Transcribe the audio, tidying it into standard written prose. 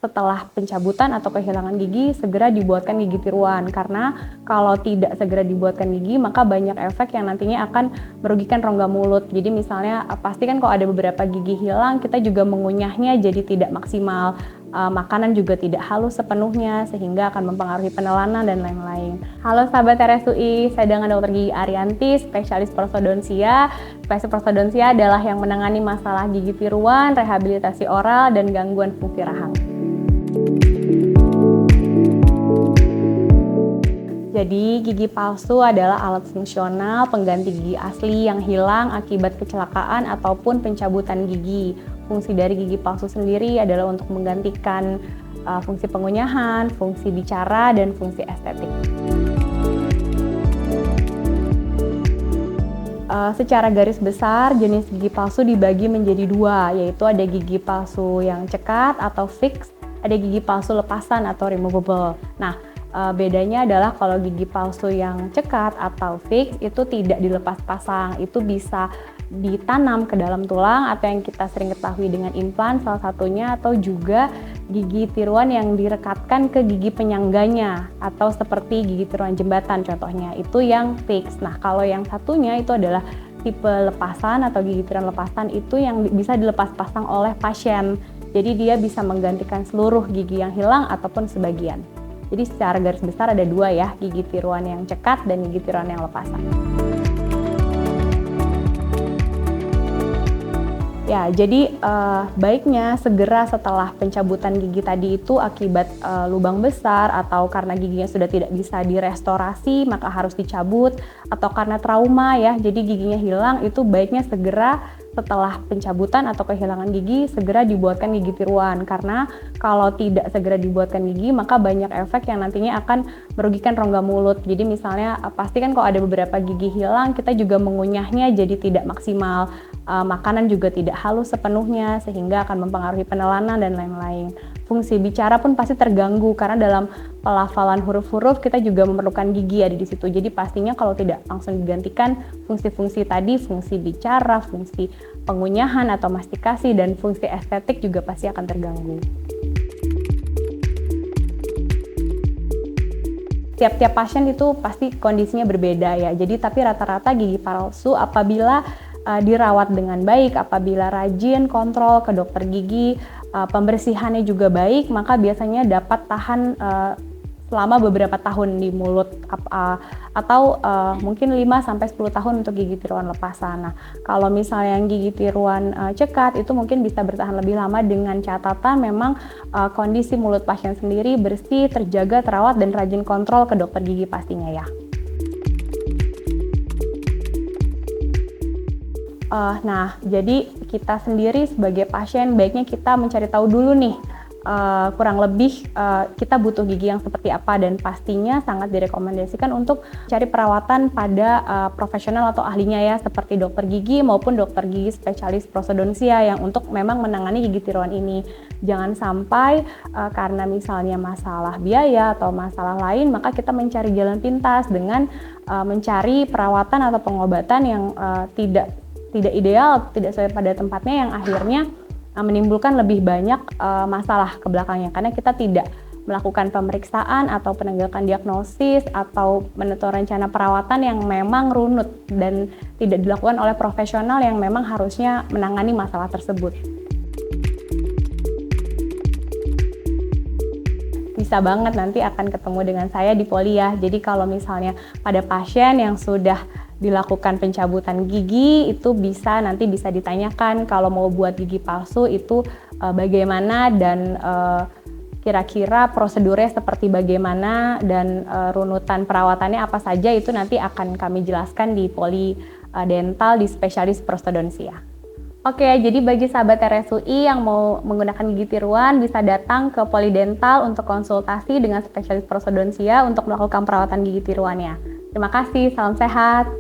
setelah pencabutan atau kehilangan gigi segera dibuatkan gigi tiruan, karena kalau tidak segera dibuatkan gigi maka banyak efek yang nantinya akan merugikan rongga mulut. Jadi misalnya pasti kan kalau ada beberapa gigi hilang kita juga mengunyahnya jadi tidak maksimal, makanan juga tidak halus sepenuhnya sehingga akan mempengaruhi penelanan dan lain-lain. Halo sahabat RSUI, saya dengan Dr. Gigi Arianti, spesialis prostodontia. Spesialis prostodontia adalah yang menangani masalah gigi tiruan, rehabilitasi oral, dan gangguan fungsi rahang. Jadi gigi palsu adalah alat fungsional pengganti gigi asli yang hilang akibat kecelakaan ataupun pencabutan gigi. Fungsi dari gigi palsu sendiri adalah untuk menggantikan fungsi pengunyahan, fungsi bicara, dan fungsi estetik. Secara garis besar, jenis gigi palsu dibagi menjadi dua, yaitu ada gigi palsu yang cekat atau fix, ada gigi palsu lepasan atau removable. Nah, bedanya adalah kalau gigi palsu yang cekat atau fix itu tidak dilepas pasang, itu bisa ditanam ke dalam tulang atau yang kita sering ketahui dengan implan salah satunya, atau juga gigi tiruan yang direkatkan ke gigi penyangganya atau seperti gigi tiruan jembatan contohnya, itu yang fix. Nah, kalau yang satunya itu adalah tipe lepasan atau gigi tiruan lepasan, itu yang bisa dilepas pasang oleh pasien. Jadi dia bisa menggantikan seluruh gigi yang hilang ataupun sebagian. Jadi secara garis besar ada dua ya, gigi tiruan yang cekat dan gigi tiruan yang lepasan. Ya, jadi baiknya segera setelah pencabutan gigi tadi itu akibat lubang besar atau karena giginya sudah tidak bisa direstorasi maka harus dicabut, atau karena trauma ya, jadi giginya hilang, itu baiknya segera setelah pencabutan atau kehilangan gigi segera dibuatkan gigi tiruan, karena kalau tidak segera dibuatkan gigi maka banyak efek yang nantinya akan merugikan rongga mulut. Jadi misalnya pasti kan kalau ada beberapa gigi hilang kita juga mengunyahnya jadi tidak maksimal, makanan juga tidak halus sepenuhnya sehingga akan mempengaruhi penelanan dan lain-lain. Fungsi bicara pun pasti terganggu karena dalam pelafalan huruf-huruf kita juga memerlukan gigi ada di situ. Jadi pastinya kalau tidak langsung digantikan fungsi-fungsi tadi, fungsi bicara, fungsi pengunyahan atau mastikasi, dan fungsi estetik juga pasti akan terganggu. Tiap-tiap pasien itu pasti kondisinya berbeda ya. Jadi tapi rata-rata gigi palsu apabila dirawat dengan baik, apabila rajin kontrol ke dokter gigi, pembersihannya juga baik, maka biasanya dapat tahan selama beberapa tahun di mulut, atau mungkin 5-10 tahun untuk gigi tiruan lepasan. Nah, kalau misalnya yang gigi tiruan cekat itu mungkin bisa bertahan lebih lama dengan catatan memang kondisi mulut pasien sendiri bersih, terjaga, terawat, dan rajin kontrol ke dokter gigi pastinya ya. Nah, jadi kita sendiri sebagai pasien baiknya kita mencari tahu dulu nih, kurang lebih kita butuh gigi yang seperti apa, dan pastinya sangat direkomendasikan untuk cari perawatan pada profesional atau ahlinya ya, seperti dokter gigi maupun dokter gigi spesialis prostodontia yang untuk memang menangani gigi tiruan ini. Jangan sampai karena misalnya masalah biaya atau masalah lain maka kita mencari jalan pintas dengan mencari perawatan atau pengobatan yang tidak ideal, tidak sesuai pada tempatnya, yang akhirnya menimbulkan lebih banyak masalah ke belakangnya karena kita tidak melakukan pemeriksaan atau penegakan diagnosis atau menentukan rencana perawatan yang memang runut dan tidak dilakukan oleh profesional yang memang harusnya menangani masalah tersebut. Bisa banget nanti akan ketemu dengan saya di Poli ya. Jadi kalau misalnya pada pasien yang sudah dilakukan pencabutan gigi itu nanti bisa ditanyakan kalau mau buat gigi palsu itu bagaimana, dan kira-kira prosedurnya seperti bagaimana, dan runutan perawatannya apa saja, itu nanti akan kami jelaskan di Poli Dental di spesialis prostodontia. Oke, jadi bagi sahabat RSUI yang mau menggunakan gigi tiruan bisa datang ke Poli Dental untuk konsultasi dengan spesialis prostodontia untuk melakukan perawatan gigi tiruannya. Terima kasih, salam sehat.